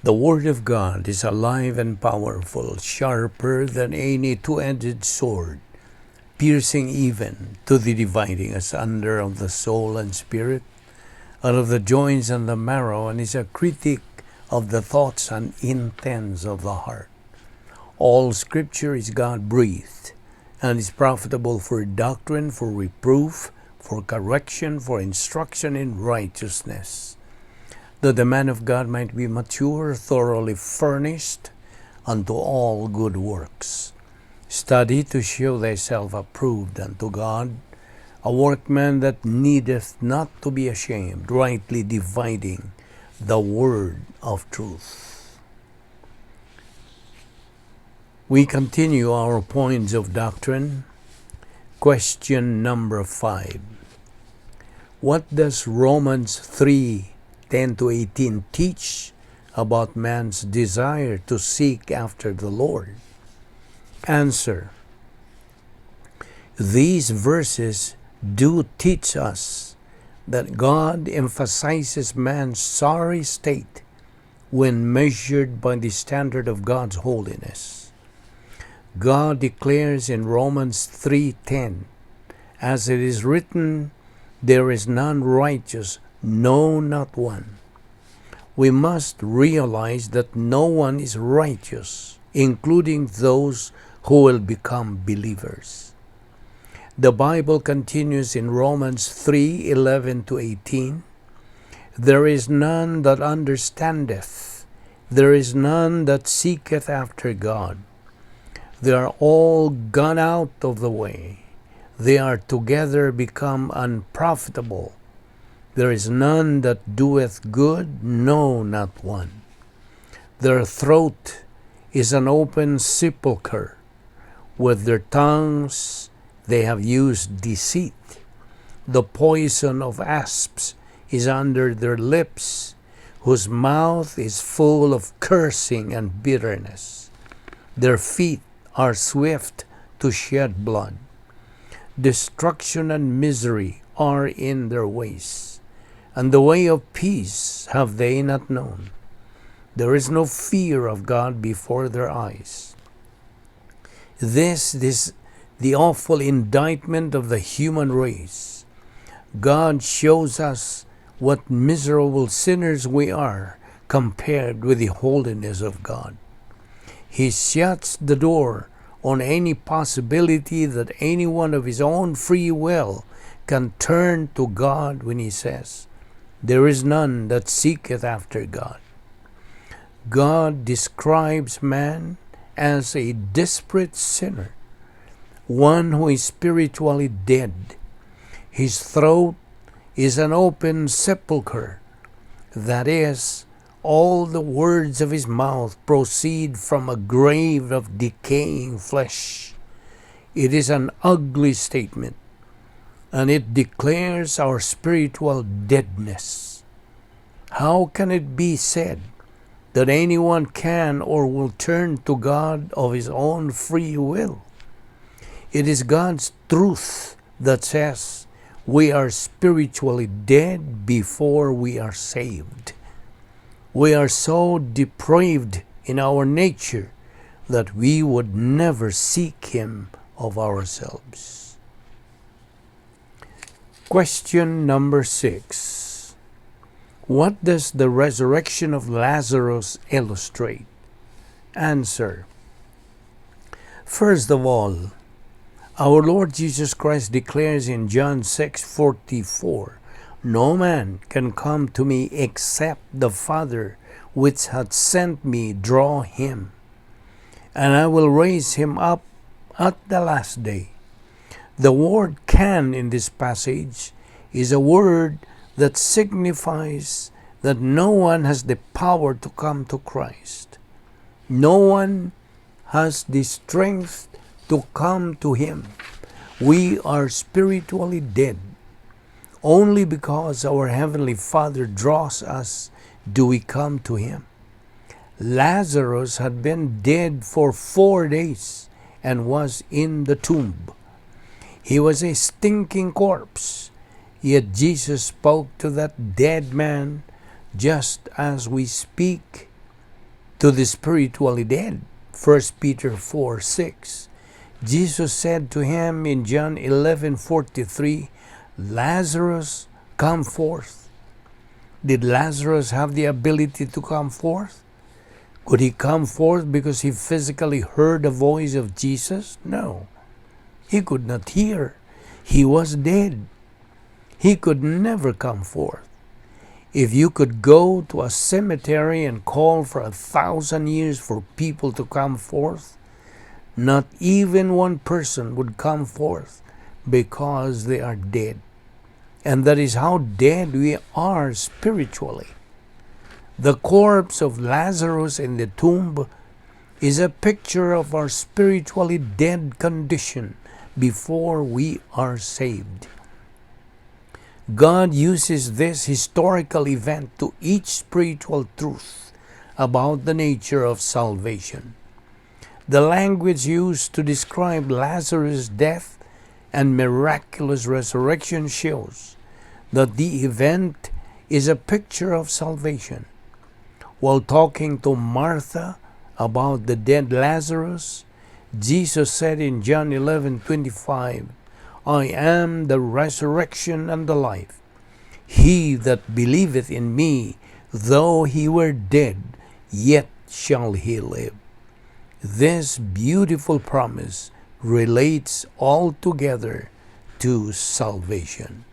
The Word of God is alive and powerful, sharper than any two-edged sword, piercing even to the dividing asunder of the soul and spirit, and of the joints and the marrow, and is a critic of the thoughts and intents of the heart. All Scripture is God-breathed, and is profitable for doctrine, for reproof, for correction, for instruction in righteousness, that the man of God might be mature, thoroughly furnished unto all good works. Study to show thyself approved unto God, a workman that needeth not to be ashamed, rightly dividing the word of truth. We continue our points of doctrine. Question number 5. What does Romans 3:10-18 teach about man's desire to seek after the Lord? Answer. These verses do teach us that God emphasizes man's sorry state when measured by the standard of God's holiness. God declares in Romans 3:10, as it is written, there is none righteous, no, not one. We must realize that no one is righteous, including those who will become believers. The Bible continues in Romans 3:11-18, there is none that understandeth, there is none that seeketh after God. They are all gone out of the way. They are together become unprofitable. There is none that doeth good, no, not one. Their throat is an open sepulchre. With their tongues they have used deceit. The poison of asps is under their lips, whose mouth is full of cursing and bitterness. Their feet are swift to shed blood. Destruction and misery are in their ways, and the way of peace have they not known. There is no fear of God before their eyes. This is the awful indictment of the human race. God shows us what miserable sinners we are compared with the holiness of God. He shuts the door on any possibility that anyone of his own free will can turn to God when he says, there is none that seeketh after God. God describes man as a desperate sinner, one who is spiritually dead. His throat is an open sepulchre, that is, all the words of his mouth proceed from a grave of decaying flesh. It is an ugly statement, and it declares our spiritual deadness. How can it be said that anyone can or will turn to God of his own free will? It is God's truth that says we are spiritually dead before we are saved. We are so depraved in our nature that we would never seek him of ourselves. Question number 6. What does the resurrection of Lazarus illustrate? Answer. First of all, our Lord Jesus Christ declares in John 6:44, no man can come to me except the Father which hath sent me draw him, and I will raise him up at the last day. The word can in this passage is a word that signifies that no one has the power to come to Christ. No one has the strength to come to him. We are spiritually dead. Only because our Heavenly Father draws us do we come to him. Lazarus had been dead for 4 days and was in the tomb. He was a stinking corpse, yet Jesus spoke to that dead man just as we speak to the spiritually dead. 1 Peter 4:6. Jesus said to him in John 11:43, Lazarus, come forth. Did Lazarus have the ability to come forth? Could he come forth because he physically heard the voice of Jesus? No. He could not hear. He was dead. He could never come forth. If you could go to a cemetery and call for 1,000 years for people to come forth, not even one person would come forth because they are dead. And that is how dead we are spiritually. The corpse of Lazarus in the tomb is a picture of our spiritually dead condition before we are saved. God uses this historical event to teach spiritual truth about the nature of salvation. The language used to describe Lazarus' death and miraculous resurrection shows that the event is a picture of salvation. While talking to Martha about the dead Lazarus, Jesus said in John 11:25, I am the resurrection and the life. He that believeth in me, though he were dead, yet shall he live. This beautiful promise relates altogether to salvation.